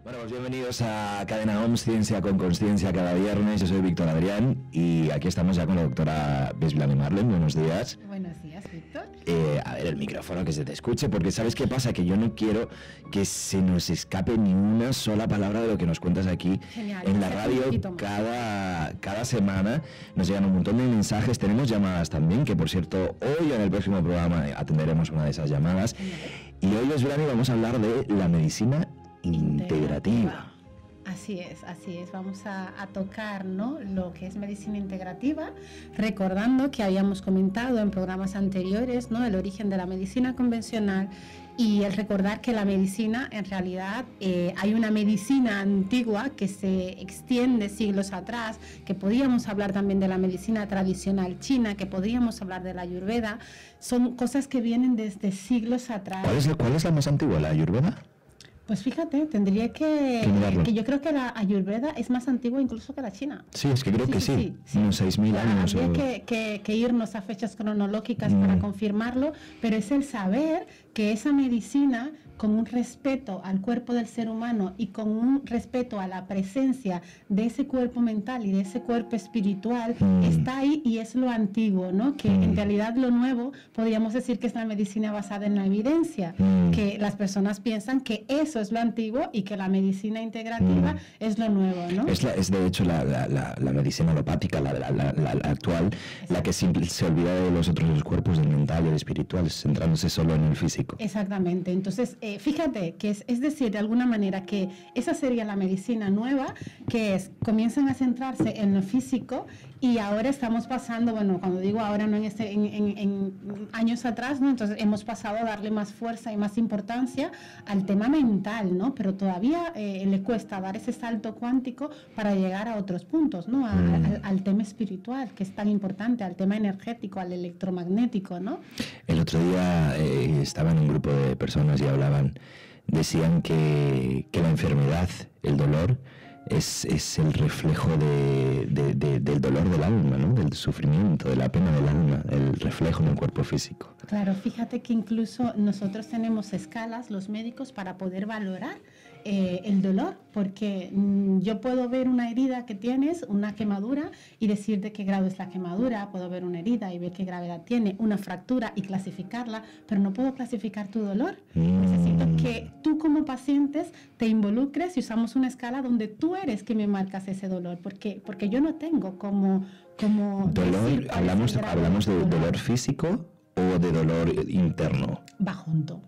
Bueno, pues bienvenidos a Cadena OMS, Ciencia con Consciencia, cada viernes. Yo soy Víctor Adrián y aquí estamos ya con la doctora Besvilani Marlen. Buenos días. Buenos días, Víctor. A ver, el micrófono, que se te escuche, porque ¿sabes qué pasa? Que yo no quiero que se nos escape ni una sola palabra de lo que nos cuentas aquí. Genial, en la radio. Cada semana nos llegan un montón de mensajes, tenemos llamadas también, que por cierto, hoy en el próximo programa atenderemos una de esas llamadas. Y hoy, Besvilani, vamos a hablar de la medicina integrativa. Así es. Vamos a tocar, ¿no?, lo que es medicina integrativa, recordando que habíamos comentado en programas anteriores, ¿no?, el origen de la medicina convencional y el recordar que la medicina, en realidad, hay una medicina antigua que se extiende siglos atrás, que podíamos hablar también de la medicina tradicional china, que podríamos hablar de la Ayurveda. Son cosas que vienen desde siglos atrás. ¿Cuál es la más antigua, la Ayurveda? Pues fíjate, tendría que yo creo que la Ayurveda es más antigua incluso que la China. Sí, es que creo que sí. Unos 6.000 años. Habría que irnos a fechas cronológicas para confirmarlo, pero es el saber que esa medicina, con un respeto al cuerpo del ser humano y con un respeto a la presencia de ese cuerpo mental y de ese cuerpo espiritual, está ahí y es lo antiguo, ¿no? Que en realidad lo nuevo podríamos decir que es la medicina basada en la evidencia, que las personas piensan que eso es lo antiguo y que la medicina integrativa es lo nuevo, ¿no? Es de hecho la medicina alopática, la actual, la que se olvida de los otros cuerpos, del mental y el espiritual, centrándose solo en el físico. Exactamente. Entonces, fíjate que es decir, de alguna manera, que esa sería la medicina nueva, que comienzan a centrarse en lo físico, y ahora estamos pasando, bueno, cuando digo ahora, no en años atrás, ¿no? Entonces hemos pasado a darle más fuerza y más importancia al tema mental, ¿no? Pero todavía le cuesta dar ese salto cuántico para llegar a otros puntos, ¿no? Al tema espiritual, que es tan importante, al tema energético, al electromagnético, ¿no? El otro día estaba en un grupo de personas y decían que la enfermedad, el dolor, es el reflejo del dolor del alma, ¿no? Del sufrimiento, de la pena del alma, el reflejo en el cuerpo físico. Claro, fíjate que incluso nosotros tenemos escalas, los médicos, para poder valorar el dolor, porque yo puedo ver una herida que tienes, una quemadura, y decir de qué grado es la quemadura. Puedo ver una herida y ver qué gravedad tiene, una fractura, y clasificarla, pero no puedo clasificar tu dolor. Necesito que tú, como pacientes, te involucres y usamos una escala donde tú eres que me marcas ese dolor, porque yo no tengo como dolor. Hablamos de dolor físico o de dolor interno. Va junto.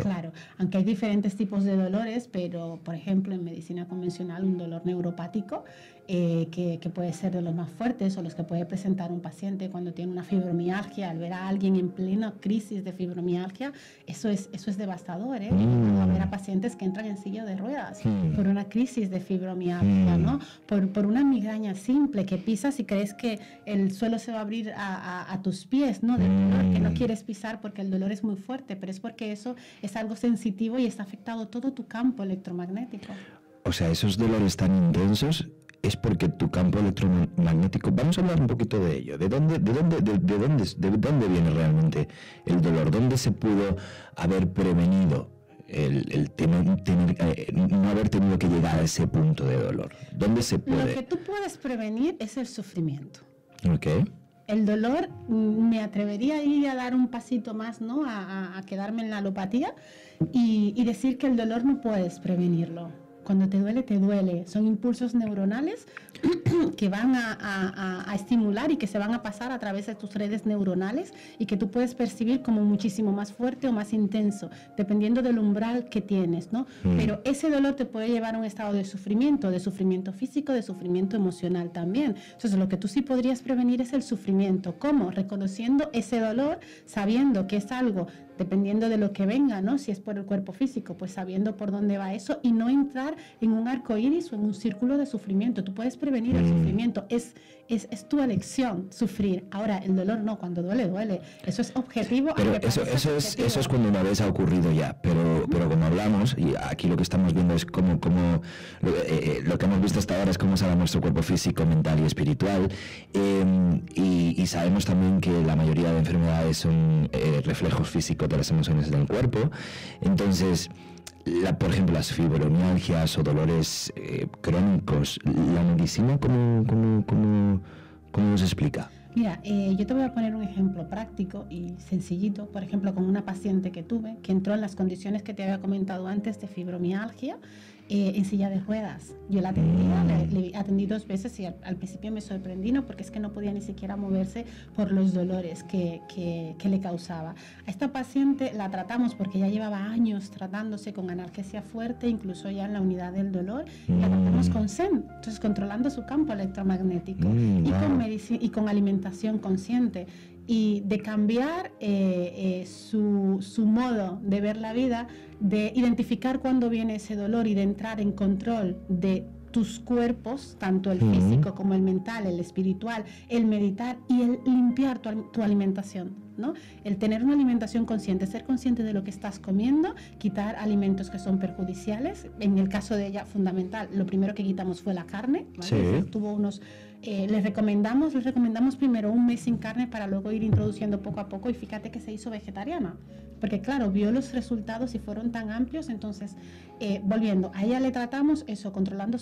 Claro, aunque hay diferentes tipos de dolores, pero por ejemplo en medicina convencional un dolor neuropático que puede ser de los más fuertes, o los que puede presentar un paciente cuando tiene una fibromialgia. Al ver a alguien en plena crisis de fibromialgia, eso es devastador, ¿eh? A ver a pacientes que entran en silla de ruedas por una crisis de fibromialgia, ¿no? Por una migraña simple, que pisas y crees que el suelo se va a abrir a tus pies, ¿no? Del dolor, que no quieres pisar porque el dolor es muy fuerte, pero es porque eso es algo sensitivo y está afectado todo tu campo electromagnético. O sea, esos dolores tan intensos es porque tu campo electromagnético... Vamos a hablar un poquito de ello. ¿De dónde viene realmente el dolor? ¿Dónde se pudo haber prevenido no haber tenido que llegar a ese punto de dolor? ¿Dónde se puede...? Lo que tú puedes prevenir es el sufrimiento. Okay. El dolor, me atrevería a ir a dar un pasito más, ¿no? A quedarme en la alopatía y decir que el dolor no puedes prevenirlo. Cuando te duele, te duele. Son impulsos neuronales que van a estimular y que se van a pasar a través de tus redes neuronales, y que tú puedes percibir como muchísimo más fuerte o más intenso, dependiendo del umbral que tienes, ¿no? Pero ese dolor te puede llevar a un estado de sufrimiento físico, de sufrimiento emocional también. Entonces, lo que tú sí podrías prevenir es el sufrimiento. ¿Cómo? Reconociendo ese dolor, sabiendo que es algo, dependiendo de lo que venga, ¿no? Si es por el cuerpo físico, pues sabiendo por dónde va eso, y no entrar en un arco iris o en un círculo de sufrimiento. Tú puedes prevenir el sufrimiento, es tu elección sufrir. Ahora, el dolor no, cuando duele, duele. Eso es objetivo. Pero eso es cuando una vez ha ocurrido ya, pero como hablamos, y aquí lo que estamos viendo es lo que hemos visto hasta ahora es cómo sale nuestro cuerpo físico, mental y espiritual, y sabemos también que la mayoría de enfermedades son reflejos físicos de las emociones del cuerpo. Entonces, por ejemplo, las fibromialgias o dolores crónicos, ¿la medicina cómo nos explica? Mira, yo te voy a poner un ejemplo práctico y sencillito, por ejemplo, con una paciente que tuve, que entró en las condiciones que te había comentado antes de fibromialgia, en silla de ruedas. Yo la atendía, le atendí 2 veces y al principio me sorprendí, ¿no? Porque es que no podía ni siquiera moverse por los dolores que le causaba. A esta paciente la tratamos porque ya llevaba años tratándose con analgesia fuerte, incluso ya en la unidad del dolor, y la tratamos con SEM, entonces controlando su campo electromagnético y con alimentación consciente. Y de cambiar su modo de ver la vida, de identificar cuándo viene ese dolor y de entrar en control de tus cuerpos, tanto el físico como el mental, el espiritual, el meditar y el limpiar tu alimentación, ¿no? El tener una alimentación consciente, ser consciente de lo que estás comiendo, quitar alimentos que son perjudiciales. En el caso de ella, fundamental, lo primero que quitamos fue la carne, ¿vale? Sí. Tuvo unos... les recomendamos primero 1 mes sin carne para luego ir introduciendo poco a poco, y fíjate que se hizo vegetariana, porque claro, vio los resultados y fueron tan amplios. Entonces, volviendo, a ella le tratamos eso, controlando,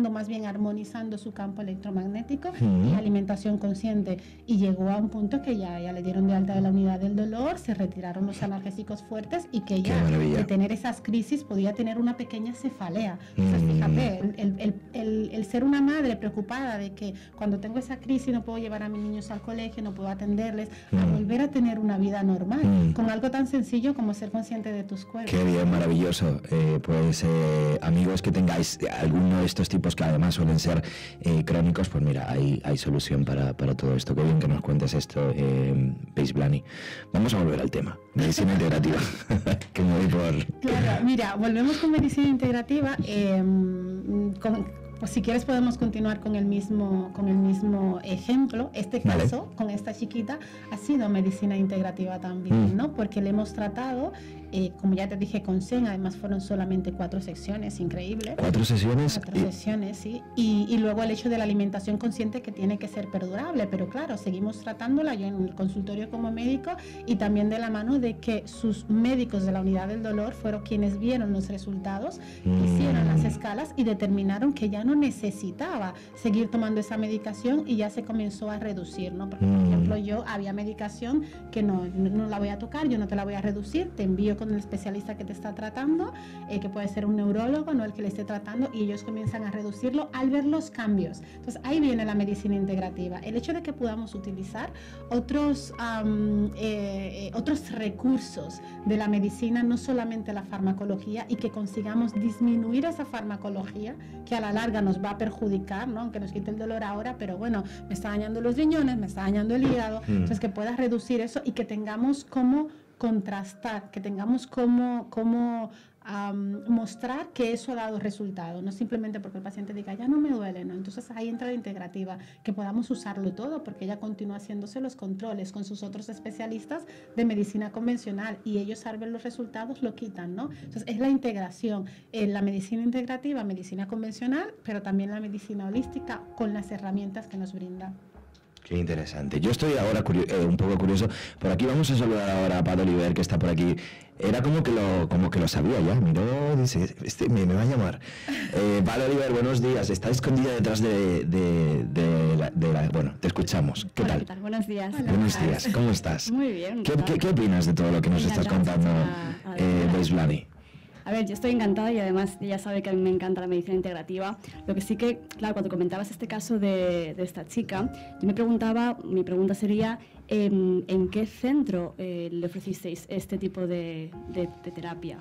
más bien armonizando su campo electromagnético y alimentación consciente, y llegó a un punto que ya le dieron de alta de la unidad del dolor, se retiraron los analgésicos fuertes, y que ella, de tener esas crisis, podía tener una pequeña cefalea. Entonces, fíjate, el ser una madre preocupada de que cuando tengo esa crisis no puedo llevar a mis niños al colegio, no puedo atenderles, a volver a tener una vida normal, con algo tan sencillo como ser consciente de tus cuerpos. Qué bien, maravilloso. Amigos que tengáis alguno de estos tipos que además suelen ser crónicos, pues mira, hay solución para todo esto. Qué bien que nos cuentes esto, Paige Blany. Vamos a volver al tema, medicina integrativa. Que me voy por... Claro, mira, volvemos con medicina integrativa. Pues si quieres podemos continuar con el mismo ejemplo. Este caso, con esta chiquita, ha sido medicina integrativa también, ¿no? Porque le hemos tratado, como ya te dije, con SEN. Además fueron solamente 4 secciones, increíble. 4 sesiones. 4 sesiones, sí. Y luego el hecho de la alimentación consciente, que tiene que ser perdurable. Pero claro, seguimos tratándola yo en el consultorio como médico, y también de la mano de que sus médicos de la unidad del dolor fueron quienes vieron los resultados, hicieron las escalas y determinaron que ya no necesitaba seguir tomando esa medicación, y ya se comenzó a reducir, ¿no? Porque, por ejemplo, yo había medicación que no la voy a tocar, yo no te la voy a reducir, te envío con el especialista que te está tratando, que puede ser un neurólogo, no el que le esté tratando, y ellos comienzan a reducirlo al ver los cambios. Entonces ahí viene la medicina integrativa, el hecho de que podamos utilizar otros recursos de la medicina, no solamente la farmacología, y que consigamos disminuir esa farmacología que a la larga nos va a perjudicar, ¿no? Aunque nos quite el dolor ahora, pero bueno, me está dañando los riñones, me está dañando el hígado. Entonces, que puedas reducir eso y que tengamos cómo contrastar, que tengamos cómo mostrar que eso ha dado resultado, no simplemente porque el paciente diga ya no me duele, ¿no? Entonces ahí entra la integrativa, que podamos usarlo todo, porque ella continúa haciéndose los controles con sus otros especialistas de medicina convencional, y ellos al ver los resultados lo quitan, ¿no? Entonces es la integración, la medicina integrativa, medicina convencional, pero también la medicina holística con las herramientas que nos brinda. Qué interesante. Yo estoy ahora un poco curioso. Por aquí vamos a saludar ahora a Pat Oliver, que está por aquí. Era como que lo sabía ya. Miró, dice, me va a llamar. Pat Oliver, buenos días. Está escondida detrás bueno, te escuchamos. ¿Qué tal? ¿Qué tal? Buenos días. Buenos días. ¿Cómo estás? Muy bien. ¿Qué opinas de todo lo que nos estás contando, Paige Blany? A ver, yo estoy encantada, y además ella sabe que a mí me encanta la medicina integrativa. Lo que sí que, claro, cuando comentabas este caso de esta chica, yo mi pregunta sería, ¿en qué centro le ofrecisteis este tipo de terapia?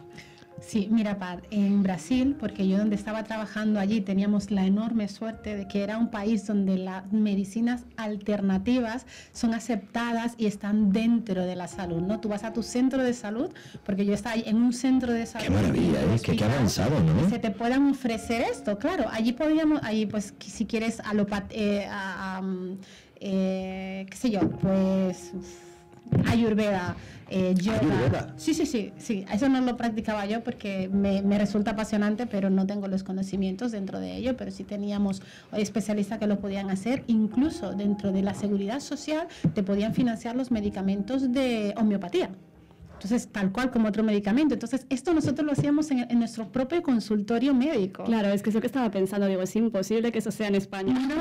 Sí, mira, Pat, en Brasil, porque yo donde estaba trabajando allí teníamos la enorme suerte de que era un país donde las medicinas alternativas son aceptadas y están dentro de la salud, ¿no? Tú vas a tu centro de salud, porque yo estaba en un centro de salud. ¡Qué maravilla! ¡Qué avanzado!, ¿no? Se te puedan ofrecer esto, claro. Allí pues si quieres qué sé yo, pues Ayurveda, yoga. ¿Ayurveda? Sí. Eso no lo practicaba yo porque me resulta apasionante, pero no tengo los conocimientos dentro de ello. Pero sí teníamos especialistas que lo podían hacer. Incluso dentro de la seguridad social te podían financiar los medicamentos de homeopatía. Entonces, tal cual como otro medicamento. Entonces, esto nosotros lo hacíamos en nuestro propio consultorio médico. Claro, es que eso que estaba pensando, digo, es imposible que eso sea en España. No,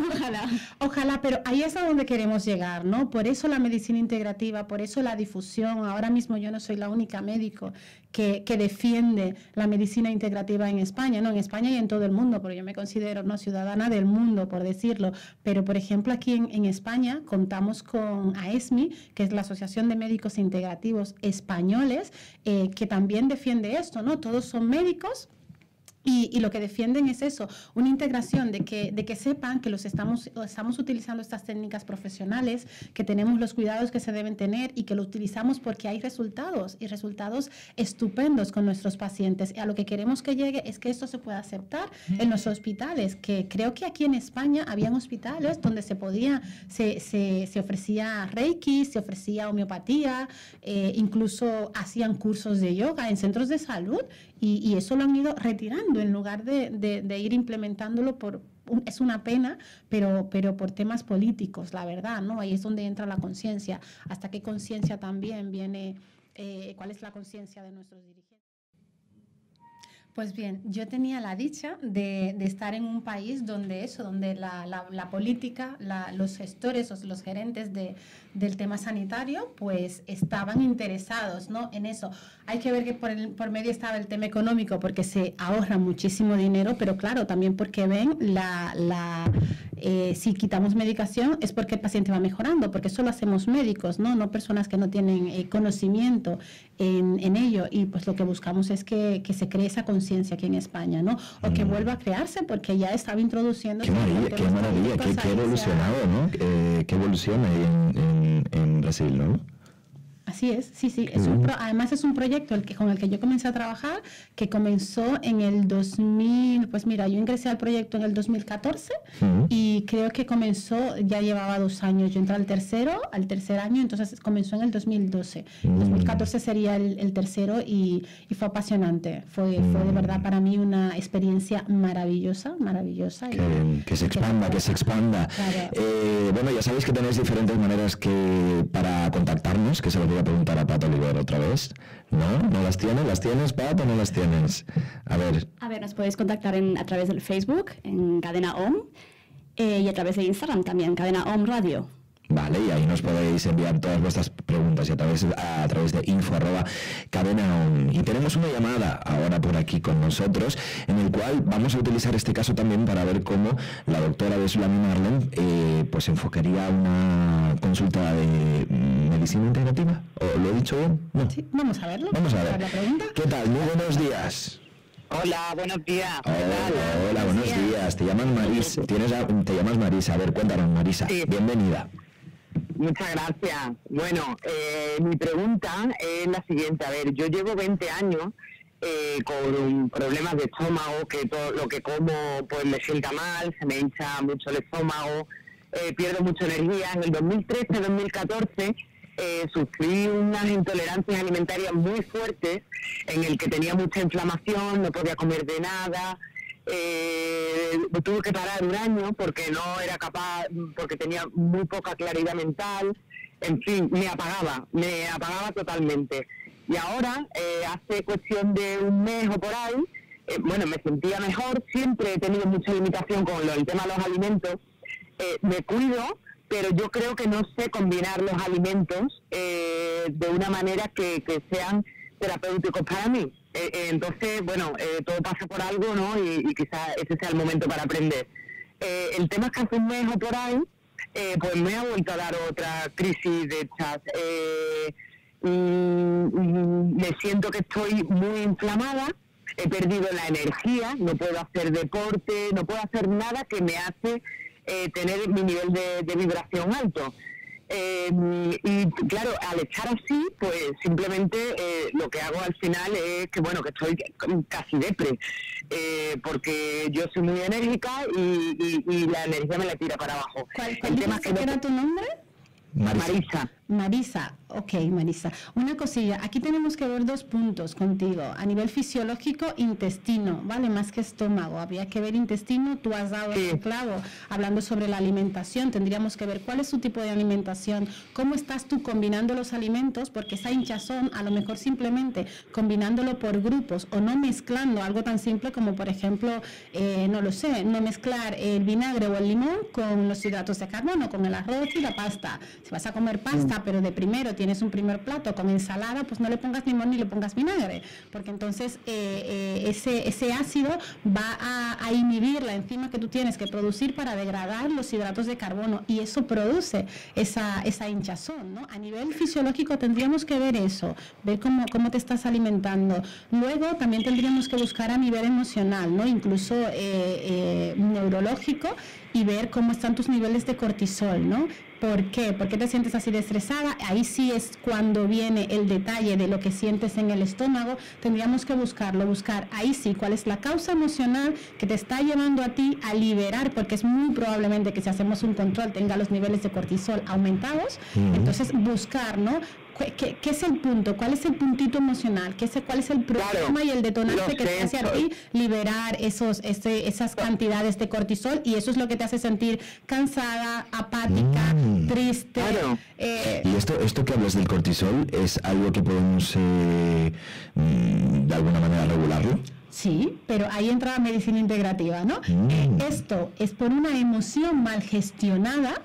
ojalá. Ojalá, pero ahí es a donde queremos llegar, ¿no? Por eso la medicina integrativa, por eso la difusión. Ahora mismo yo no soy la única médico que defiende la medicina integrativa en España, ¿no? En España y en todo el mundo, porque yo me considero no ciudadana del mundo, por decirlo. Pero, por ejemplo, aquí en España contamos con AESMI, que es la Asociación de Médicos Integrativos Españoles, que también defiende esto, ¿no? Todos son médicos. Y lo que defienden es eso, una integración de que sepan que estamos utilizando estas técnicas profesionales, que tenemos los cuidados que se deben tener y que lo utilizamos porque hay resultados y resultados estupendos con nuestros pacientes. Y a lo que queremos que llegue es que esto se pueda aceptar en los hospitales, que creo que aquí en España habían hospitales donde se ofrecía Reiki, se ofrecía homeopatía, incluso hacían cursos de yoga en centros de salud y eso lo han ido retirando en lugar de ir implementándolo es una pena, pero por temas políticos, la verdad, ¿no? Ahí es donde entra la conciencia. ¿Hasta qué conciencia también viene? ¿Cuál es la conciencia de nuestros dirigentes? Pues bien, yo tenía la dicha de estar en un país donde la política, los gestores o los gerentes del tema sanitario, pues estaban interesados, ¿no? En eso. Hay que ver que por medio estaba el tema económico, porque se ahorra muchísimo dinero, pero claro, también porque ven si quitamos medicación es porque el paciente va mejorando, porque eso lo hacemos médicos, no personas que no tienen conocimiento en ello, y pues lo que buscamos es que se cree esa conciencia aquí en España, ¿no? O que vuelva a crearse, porque ya estaba introduciendo... Qué maravilla, qué evolucionado, ¿no? Qué evolución hay en Brasil, ¿no? Así es, sí. Además es un proyecto con el que yo comencé a trabajar, que comenzó en el 2000, pues mira, yo ingresé al proyecto en el 2014 y creo que ya llevaba 2 años. Yo entré al tercer año, entonces comenzó en el 2012. 2014 sería el tercero y fue apasionante. Fue de verdad para mí una experiencia maravillosa. Que se expanda. Claro. Bueno, ya sabéis que tenéis diferentes maneras para contactarnos, que se lo voy a preguntar a Pat Oliver otra vez. ¿No las tienes? ¿Las tienes, Pat, o no las tienes? A ver, nos podéis contactar a través del Facebook, en Cadena OM, y a través de Instagram también, Cadena OM Radio. Vale, y ahí nos podéis enviar todas vuestras preguntas y a través de info@cadena.on. Y tenemos una llamada ahora por aquí con nosotros, en el cual vamos a utilizar este caso también para ver cómo la doctora Besulami Marlen pues enfocaría una consulta de medicina integrativa. ¿O lo he dicho bien? No. Sí, vamos a verlo. Vamos a ver. La pregunta. ¿Qué tal? Muy buenos días. Hola, buenos días. Hola, buenos días. Te llamas Marisa. Te llamas Marisa. A ver, cuéntanos, Marisa. Sí. Bienvenida. Muchas gracias. Bueno, mi pregunta es la siguiente. A ver, yo llevo 20 años con problemas de estómago, que todo lo que como pues me sienta mal, se me hincha mucho el estómago, pierdo mucha energía. En el 2013-2014 sufrí unas intolerancias alimentarias muy fuertes, en el que tenía mucha inflamación, no podía comer de nada. Tuve que parar 1 año porque no era capaz, porque tenía muy poca claridad mental, en fin, me apagaba totalmente. Y ahora, hace cuestión de 1 mes o por ahí, me sentía mejor. Siempre he tenido mucha limitación con el tema de los alimentos, me cuido, pero yo creo que no sé combinar los alimentos de una manera que sean terapéuticos para mí. Entonces, todo pasa por algo, ¿no? Y quizás ese sea el momento para aprender. El tema es que hace 1 mes o por ahí, pues me ha vuelto a dar otra crisis de estas. Me siento que estoy muy inflamada, he perdido la energía, no puedo hacer deporte, no puedo hacer nada que me hace tener mi nivel de vibración alto. Y claro, al estar así, pues simplemente lo que hago al final es que estoy casi depre, porque yo soy muy enérgica y la energía me la tira para abajo. ¿Cuál dices que era tu nombre? Marisa. Marisa, una cosilla, aquí tenemos que ver 2 puntos contigo, a nivel fisiológico, intestino, ¿vale? Más que estómago, habría que ver intestino, tú has dado el clavo, hablando sobre la alimentación, tendríamos que ver cuál es su tipo de alimentación, cómo estás tú combinando los alimentos, porque esa hinchazón, a lo mejor simplemente combinándolo por grupos, o no mezclando algo tan simple como, por ejemplo, no mezclar el vinagre o el limón con los hidratos de carbono, con el arroz y la pasta. Si vas a comer pasta, pero de primero tienes un primer plato con ensalada, pues no le pongas limón ni le pongas vinagre, porque entonces ese ácido va a inhibir la enzima que tú tienes que producir para degradar los hidratos de carbono, y eso produce esa hinchazón, ¿no? A nivel fisiológico tendríamos que ver eso, ver cómo te estás alimentando. Luego también tendríamos que buscar a nivel emocional, ¿no? Incluso neurológico, y ver cómo están tus niveles de cortisol, ¿no? ¿Por qué? ¿Por qué te sientes así de estresada? Ahí sí es cuando viene el detalle de lo que sientes en el estómago. Tendríamos que buscar ahí sí cuál es la causa emocional que te está llevando a ti a liberar, porque es muy probablemente que si hacemos un control tenga los niveles de cortisol aumentados. Entonces buscar, ¿no? ¿Qué es el punto? ¿Cuál es el puntito emocional? ¿Cuál es el problema y el detonante que te hace a ti liberar esas cantidades de cortisol? Y eso es lo que te hace sentir cansada, apática, triste. Y esto que hablas del cortisol, ¿es algo que podemos de alguna manera regularlo? Sí, pero ahí entra la medicina integrativa, ¿no? Esto es por una emoción mal gestionada,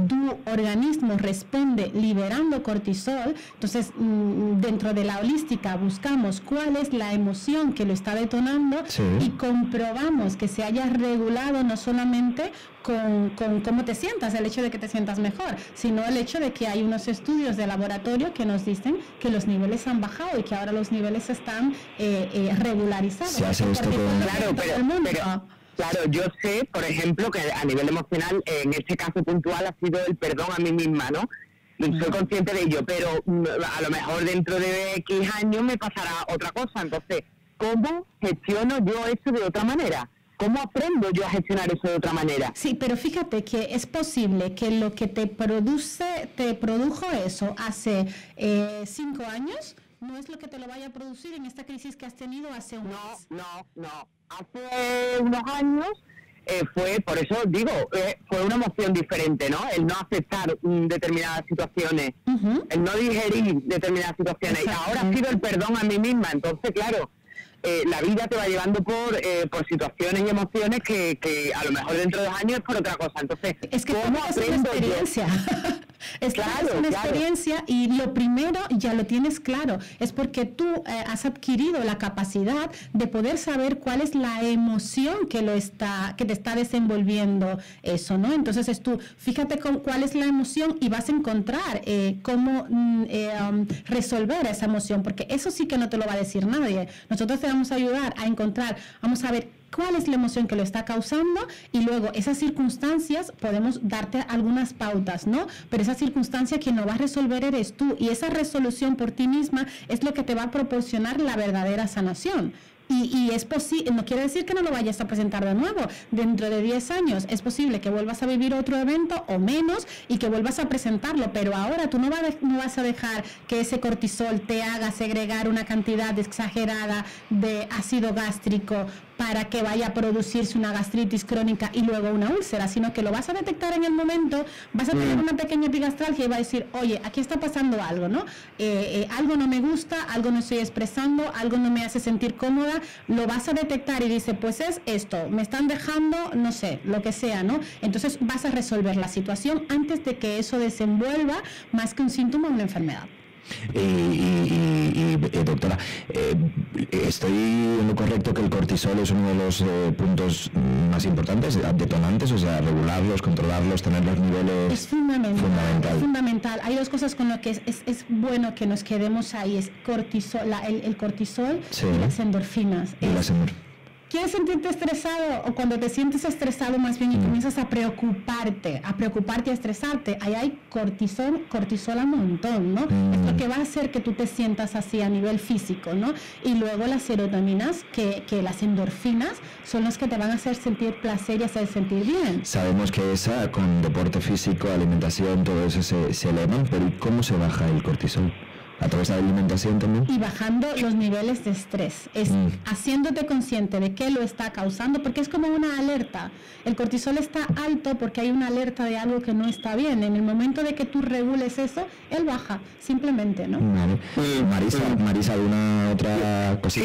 tu organismo responde liberando cortisol, entonces dentro de la holística buscamos cuál es la emoción que lo está detonando y comprobamos que se haya regulado no solamente con cómo te sientas, el hecho de que te sientas mejor, sino el hecho de que hay unos estudios de laboratorio que nos dicen que los niveles han bajado y que ahora los niveles están regularizados. Se hace esto con... Claro, yo sé, por ejemplo, que a nivel emocional, en este caso puntual, ha sido el perdón a mí misma, ¿no? Y soy consciente de ello, pero a lo mejor dentro de X años me pasará otra cosa. Entonces, ¿cómo gestiono yo eso de otra manera? ¿Cómo aprendo yo a gestionar eso de otra manera? Sí, pero fíjate que es posible que lo que te produjo eso hace 5 años, no es lo que te lo vaya a producir en esta crisis que has tenido hace un mes. No. Hace unos años fue, por eso digo, fue una emoción diferente, ¿no? El no aceptar determinadas situaciones, el no digerir determinadas situaciones. Y ahora ha sido el perdón a mí misma. Entonces, claro, la vida te va llevando por situaciones y emociones que a lo mejor dentro de 2 años es por otra cosa. Entonces, es que ¿cómo aprendo una experiencia? Es una experiencia y lo primero ya lo tienes claro, es porque tú has adquirido la capacidad de poder saber cuál es la emoción que te está desenvolviendo eso, ¿no? Entonces tú fíjate cuál es la emoción y vas a encontrar cómo resolver esa emoción, porque eso sí que no te lo va a decir nadie. Nosotros te vamos a ayudar a encontrar, vamos a ver cuál es la emoción que lo está causando y luego esas circunstancias podemos darte algunas pautas, ¿no? Pero esa circunstancia quien lo va a resolver eres tú y esa resolución por ti misma es lo que te va a proporcionar la verdadera sanación. Y es posible, no quiere decir que no lo vayas a presentar de nuevo. Dentro de 10 años es posible que vuelvas a vivir otro evento o menos y que vuelvas a presentarlo, pero ahora tú no vas a dejar que ese cortisol te haga segregar una cantidad exagerada de ácido gástrico para que vaya a producirse una gastritis crónica y luego una úlcera, sino que lo vas a detectar en el momento, vas a tener una pequeña epigastralgia y va a decir, oye, aquí está pasando algo, ¿no? Algo no me gusta, algo no estoy expresando, algo no me hace sentir cómoda, lo vas a detectar y dice, pues es esto, me están dejando, no sé, lo que sea, ¿no? Entonces vas a resolver la situación antes de que eso desenvuelva más que un síntoma o una enfermedad. Doctora, ¿estoy en lo correcto que el cortisol es uno de los puntos más importantes, detonantes? O sea, regularlos, controlarlos, tener los niveles... Es fundamental. Es fundamental. Hay 2 cosas con lo que es bueno que nos quedemos ahí, es cortisol, el cortisol y las endorfinas. ¿Quieres sentirte estresado? O cuando te sientes estresado más bien y comienzas a preocuparte, y a estresarte, ahí hay cortisol a montón, ¿no? Es lo que va a hacer que tú te sientas así a nivel físico, ¿no? Y luego las serotoninas, que las endorfinas, son las que te van a hacer sentir placer y hacer sentir bien. Sabemos que esa, con deporte físico, alimentación, todo eso se elevan, pero ¿cómo se baja el cortisol? ¿A través de la alimentación también? Y bajando los niveles de estrés, es haciéndote consciente de qué lo está causando, porque es como una alerta. El cortisol está alto porque hay una alerta de algo que no está bien. En el momento de que tú regules eso, él baja, simplemente, ¿no? Vale. Marisa, ¿alguna otra cosita?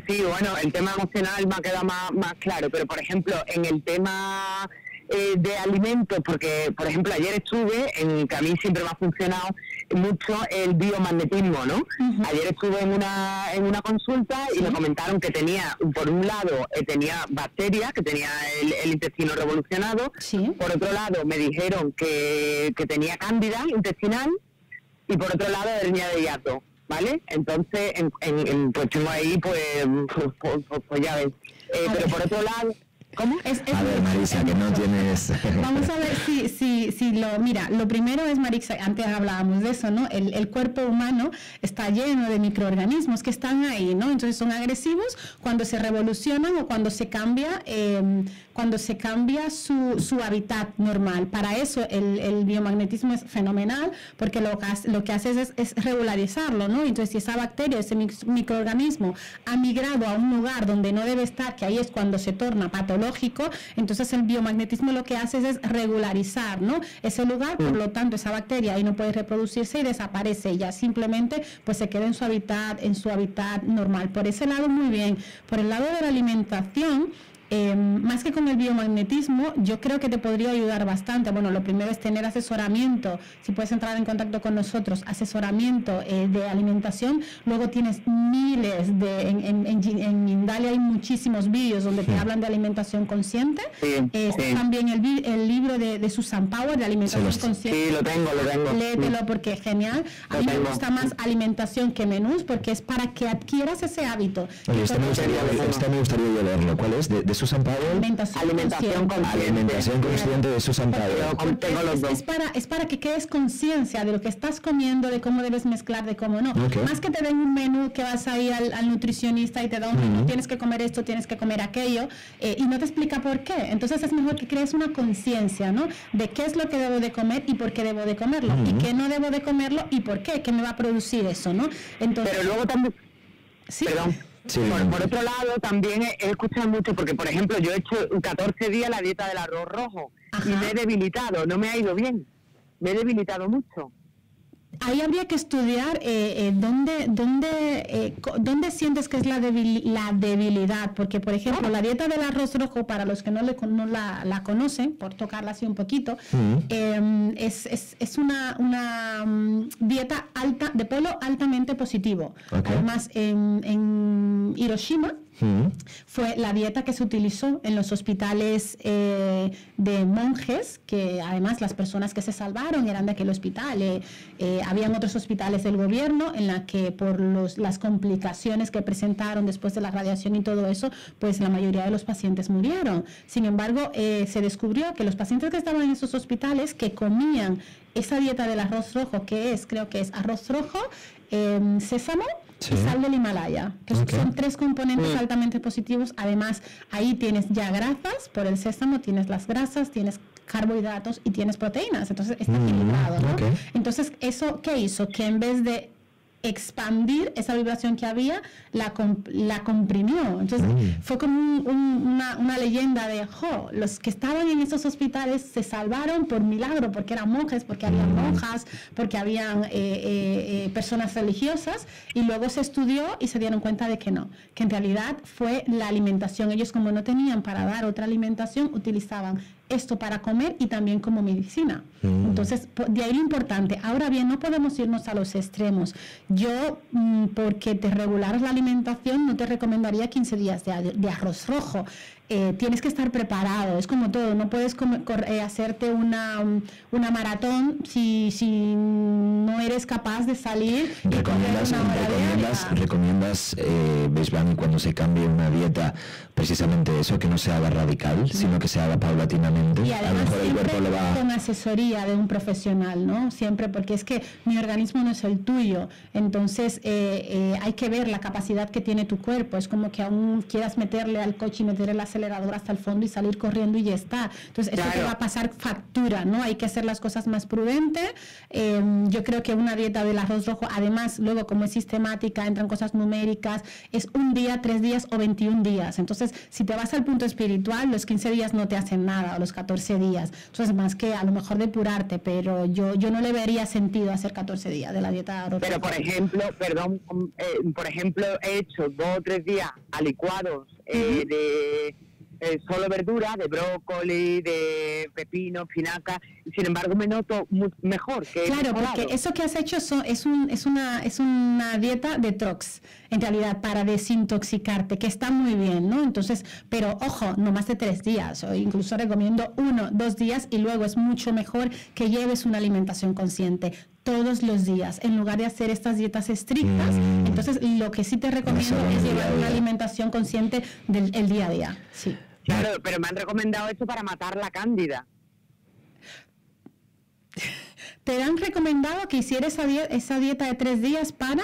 Sí, bueno, el tema emocional me ha quedado más claro, pero por ejemplo, en el tema de alimentos, porque por ejemplo ayer estuve que a mí siempre me ha funcionado mucho el biomagnetismo, ¿no? Ayer estuve en una consulta y me comentaron que tenía, por un lado, tenía bacterias, que tenía el intestino revolucionado, por otro lado me dijeron que tenía cándida intestinal y por otro lado hernia de hiato, ¿vale? Entonces, pues tengo ahí, pues ya ves. Pero por otro lado... ¿Cómo? A ver, Marisa, que no tienes... Vamos a ver si mira, lo primero es, Marisa, antes hablábamos de eso, ¿no? El cuerpo humano está lleno de microorganismos que están ahí, ¿no? Entonces son agresivos cuando se revolucionan o cuando se cambia su hábitat normal. Para eso el biomagnetismo es fenomenal, porque lo que hace es regularizarlo, ¿no? Entonces si esa bacteria, ese microorganismo ha migrado a un lugar donde no debe estar, que ahí es cuando se torna patológico, entonces el biomagnetismo lo que hace es regularizar, ¿no? Ese lugar, por lo tanto esa bacteria ahí no puede reproducirse y desaparece, y ya simplemente pues se queda en su hábitat normal. Por ese lado muy bien. Por el lado de la alimentación, más que con el biomagnetismo, yo creo que te podría ayudar bastante. Bueno, lo primero es tener asesoramiento, si puedes entrar en contacto con nosotros, asesoramiento de alimentación. Luego tienes miles en Mindalia hay muchísimos vídeos donde te hablan de alimentación consciente. También el libro de Susan Power de alimentación consciente. Sí, lo tengo. Léetelo porque es genial. A mí me gusta más alimentación que menús, porque es para que adquieras ese hábito. Oye, este me gustaría yo leerlo. ¿Cuál es? ¿De Susan Powell? Alimentación consciente de Susan Powell. Es para que quedes conciencia de lo que estás comiendo, de cómo debes mezclar, de cómo no. Más que te den un menú que vas ahí al nutricionista y te da un menú, tienes que comer esto, tienes que comer aquello, y no te explica por qué. Entonces es mejor que crees una conciencia, ¿no? De qué es lo que debo de comer y por qué debo de comerlo, y qué no debo de comerlo y por qué me va a producir eso, ¿no? Entonces, pero luego también... ¿Sí? Perdón. Sí. Por otro lado, también he escuchado mucho, porque por ejemplo yo he hecho 14 días la dieta del arroz rojo. Ajá. Y me he debilitado, no me ha ido bien, me he debilitado mucho. Ahí habría que estudiar dónde sientes que es la debilidad, porque por ejemplo la dieta del arroz rojo, para los que no la conocen, por tocarla así un poquito, es una dieta alta, de polo altamente positivo. Además en Hiroshima fue la dieta que se utilizó en los hospitales de monjes, que además las personas que se salvaron eran de aquel hospital. Habían otros hospitales del gobierno en la que por las complicaciones que presentaron después de la radiación y todo eso, pues la mayoría de los pacientes murieron. Sin embargo, se descubrió que los pacientes que estaban en esos hospitales, que comían esa dieta del arroz rojo, creo que es arroz rojo, sésamo y sal del Himalaya, que son 3 componentes altamente positivos. Además, ahí tienes ya grasas, por el sésamo tienes las grasas, tienes carbohidratos y tienes proteínas, entonces está equilibrado, ¿no? Entonces, ¿eso qué hizo? Que en vez de expandir esa vibración que había, la comprimió. Entonces fue como una leyenda de los que estaban en esos hospitales se salvaron por milagro, porque eran monjes, porque habían monjas, porque habían personas religiosas, y luego se estudió y se dieron cuenta de que no, que en realidad fue la alimentación. Ellos, como no tenían para dar otra alimentación, utilizaban esto para comer y también como medicina. Entonces, de ahí lo importante. Ahora bien, no podemos irnos a los extremos. Yo, porque te regularas la alimentación, no te recomendaría 15 días de arroz rojo. Tienes que estar preparado, es como todo, no puedes hacerte una maratón si no eres capaz de salir y correr una hora diaria. recomiendas Beisbani, cuando se cambie una dieta, precisamente eso, que no se haga radical, sino que se haga paulatinamente? Y además, a lo mejor el cuerpo lo va... con asesoría de un profesional, ¿no? Siempre, porque es que mi organismo no es el tuyo, entonces hay que ver la capacidad que tiene tu cuerpo. Es como que aún quieras meterle al coche y meter el acelerador hasta el fondo y salir corriendo y ya está. Entonces eso te va a pasar factura, ¿no? Hay que hacer las cosas más prudentes. Yo creo que una dieta del arroz rojo, además luego como es sistemática, entran cosas numéricas, es un día, 3 días o 21 días. Entonces si te vas al punto espiritual, los 15 días no te hacen nada, o los 14 días. Entonces más que a lo mejor depurarte, pero yo no le vería sentido hacer 14 días de la dieta arroz rojo. Pero por ejemplo, he hecho 2 o 3 días a licuados de solo verdura, de brócoli, de pepino, espinaca, y sin embargo me noto mejor que... Claro, porque eso que has hecho es una dieta detox, en realidad, para desintoxicarte, que está muy bien, ¿no? Entonces, pero ojo, no más de 3 días, o incluso recomiendo 1, 2 días, y luego es mucho mejor que lleves una alimentación consciente todos los días, en lugar de hacer estas dietas estrictas. Entonces, lo que sí te recomiendo es llevar una alimentación consciente del día a día, sí. Claro, pero me han recomendado eso para matar la cándida. ¿Te han recomendado que hicieras esa dieta de 3 días para...?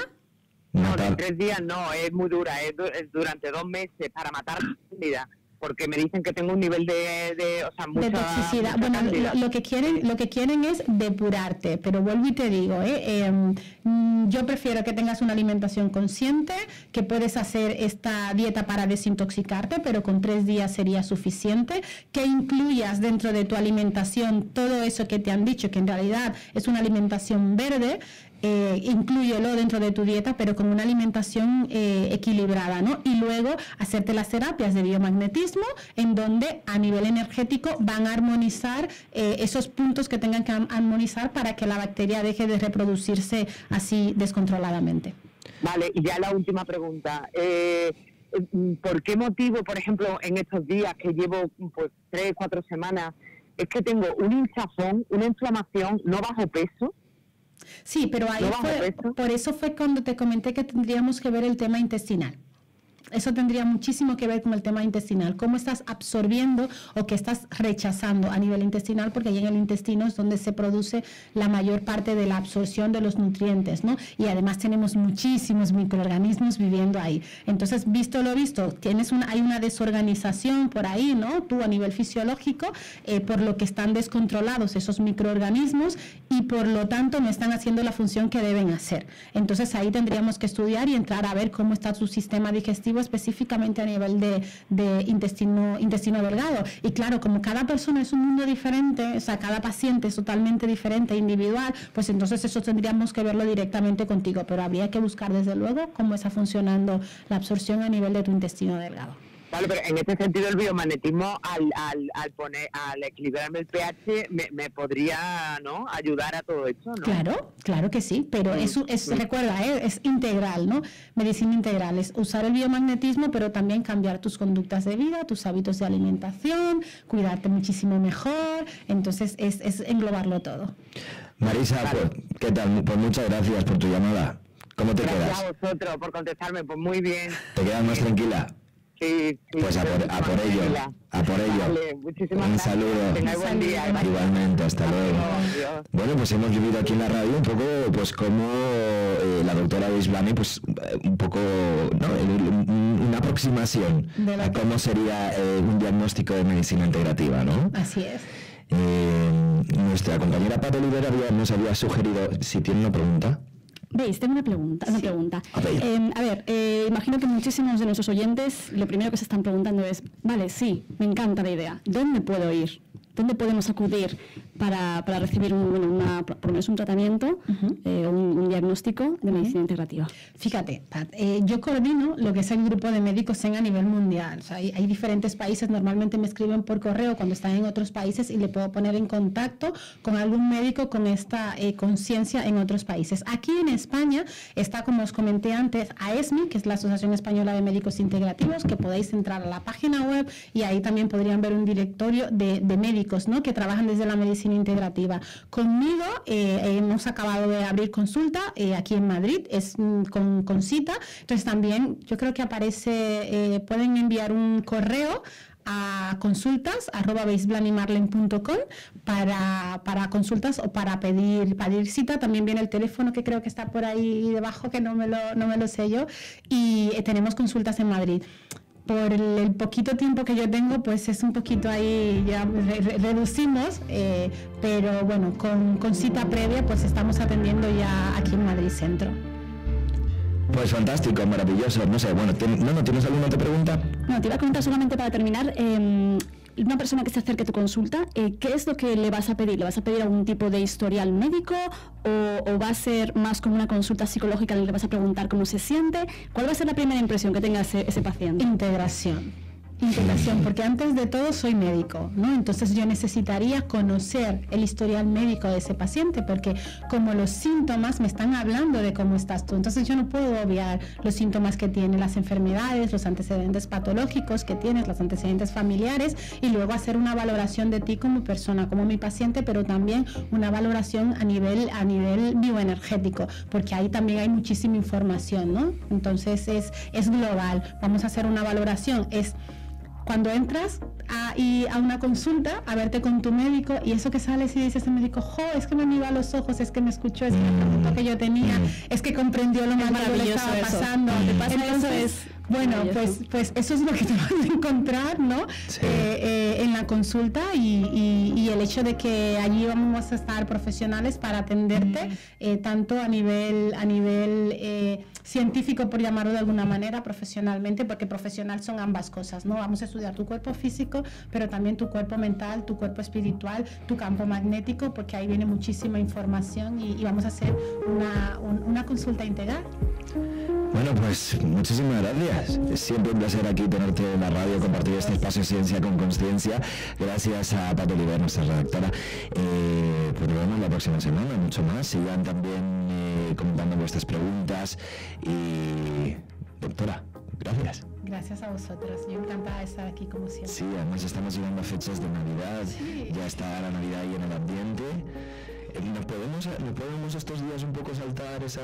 No, de 3 días no, es muy dura, es durante 2 meses para matar la cándida, porque me dicen que tengo un nivel de mucha toxicidad. Mucha bueno, lo que quieren es depurarte, pero vuelvo y te digo, yo prefiero que tengas una alimentación consciente, que puedes hacer esta dieta para desintoxicarte, pero con 3 días sería suficiente, que incluyas dentro de tu alimentación todo eso que te han dicho, que en realidad es una alimentación verde. Inclúyelo dentro de tu dieta, pero con una alimentación equilibrada, ¿no? Y luego hacerte las terapias de biomagnetismo, en donde a nivel energético van a armonizar esos puntos que tengan que armonizar para que la bacteria deje de reproducirse así descontroladamente. Vale, y ya la última pregunta. ¿Por qué motivo, por ejemplo, en estos días que llevo pues 3, 4 semanas, es que tengo un hinchazón, una inflamación, no bajo peso? Sí, pero ahí por eso fue cuando te comenté que tendríamos que ver el tema intestinal. Eso tendría muchísimo que ver con el tema intestinal, cómo estás absorbiendo o qué estás rechazando a nivel intestinal, porque ahí en el intestino es donde se produce la mayor parte de la absorción de los nutrientes, ¿no? Y además tenemos muchísimos microorganismos viviendo ahí. Entonces, visto lo visto, hay una desorganización por ahí, ¿no? Tú a nivel fisiológico, por lo que están descontrolados esos microorganismos y por lo tanto no están haciendo la función que deben hacer. Entonces, ahí tendríamos que estudiar y entrar a ver cómo está su sistema digestivo específicamente a nivel de intestino delgado. Y claro, como cada persona es un mundo diferente, o sea, cada paciente es totalmente diferente, individual, pues entonces eso tendríamos que verlo directamente contigo, pero habría que buscar desde luego cómo está funcionando la absorción a nivel de tu intestino delgado. Vale, pero en este sentido el biomagnetismo al equilibrarme el pH me podría, ¿no?, ayudar a todo esto, ¿no? Claro que sí, pero recuerda, es integral, ¿no? Medicina integral, es usar el biomagnetismo, pero también cambiar tus conductas de vida, tus hábitos de alimentación, cuidarte muchísimo mejor, entonces es englobarlo todo. Marisa, pues, ¿qué tal? Pues muchas gracias por tu llamada. ¿Cómo te quedas? Gracias a vosotros por contestarme, pues muy bien. ¿Te quedas más tranquila? Sí, pues a por ello. Vale, muchísimas gracias. Saludo. Tengáis buen día. Igualmente, hasta luego. Adiós. Bueno, pues hemos vivido aquí en la radio un poco, pues como la doctora Beisbani, pues un poco, ¿no?, una aproximación a cómo sería un diagnóstico de medicina integrativa, ¿no? Así es. Nuestra compañera Pato Olivera nos había sugerido, si tiene una pregunta. Veis, tengo una pregunta. A ver, imagino que muchísimos de nuestros oyentes lo primero que se están preguntando es, vale, sí, me encanta la idea, ¿dónde puedo ir? ¿Dónde podemos acudir para recibir por lo menos un tratamiento, un diagnóstico de medicina integrativa? Fíjate, Pat, yo coordino lo que es el grupo de médicos a nivel mundial. O sea, hay diferentes países, normalmente me escriben por correo cuando están en otros países y le puedo poner en contacto con algún médico con esta conciencia en otros países. Aquí en España está, como os comenté antes, AESMI, que es la Asociación Española de Médicos Integrativos, que podéis entrar a la página web y ahí también podrían ver un directorio de médicos, ¿no?, que trabajan desde la medicina medicina integrativa. Conmigo hemos acabado de abrir consulta aquí en Madrid, es con cita. Entonces también yo creo que aparece, pueden enviar un correo a consultas@baseblanimarlen.com para consultas o para pedir cita. También viene el teléfono que creo que está por ahí debajo, que no me lo sé yo, y tenemos consultas en Madrid. Por el poquito tiempo que yo tengo, pues es un poquito ahí, ya reducimos, pero bueno, con cita previa pues estamos atendiendo ya aquí en Madrid Centro. Pues fantástico, maravilloso. No sé, bueno, ¿tienes alguna otra pregunta? No, te iba a comentar solamente para terminar, una persona que se acerque a tu consulta, ¿qué es lo que le vas a pedir? ¿Le vas a pedir algún tipo de historial médico o va a ser más como una consulta psicológica en la que le vas a preguntar cómo se siente? ¿Cuál va a ser la primera impresión que tenga ese paciente? Integración, porque antes de todo soy médico, ¿no? Entonces yo necesitaría conocer el historial médico de ese paciente, porque como los síntomas me están hablando de cómo estás tú, entonces yo no puedo obviar los síntomas que tiene, las enfermedades, los antecedentes patológicos que tienes, los antecedentes familiares, y luego hacer una valoración de ti como persona, como mi paciente, pero también una valoración a nivel bioenergético, porque ahí también hay muchísima información, ¿no? Entonces es global. Vamos a hacer una valoración, cuando entras a una consulta, a verte con tu médico, y eso que sales y dices al médico, es que me mira a los ojos, es que me escuchó, es que me preguntó que yo tenía, es que comprendió lo mal que le estaba pasando. Entonces, bueno, pues eso es lo que te vas a encontrar, ¿no? Sí. En la consulta, y el hecho de que allí vamos a estar profesionales para atenderte, tanto a nivel científico, por llamarlo de alguna manera, profesionalmente, porque profesional son ambas cosas, ¿no? Vamos a estudiar tu cuerpo físico, pero también tu cuerpo mental, tu cuerpo espiritual, tu campo magnético, porque ahí viene muchísima información, y vamos a hacer una consulta integral. Bueno, pues muchísimas gracias. Es siempre un placer aquí tenerte en la radio, compartir este espacio Ciencia con Consciencia. Gracias a Pato Oliver, nuestra redactora. Pues nos vemos la próxima semana, mucho más. Sigan también comentando vuestras preguntas. Y, doctora, gracias. Gracias a vosotros. Yo encantada de estar aquí como siempre. Sí, además estamos llegando a fechas de Navidad. Sí. Ya está la Navidad ahí en el ambiente. ¿Nos podemos estos días un poco saltar sé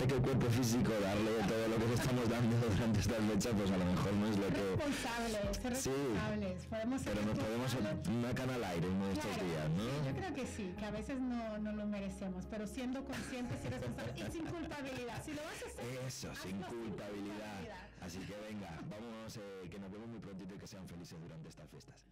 que el cuerpo físico, darle todo lo que le estamos dando durante estas fechas, pues a lo mejor no es lo que... Ser responsables. Pero nos podemos una cana al aire uno de estos días, ¿no? Sí, yo creo que sí, que a veces no lo merecemos, pero siendo conscientes y responsables y sin culpabilidad. Si lo vas a hacer... Eso, sin culpabilidad. Así que venga, vamos, que nos vemos muy prontito y que sean felices durante estas fiestas.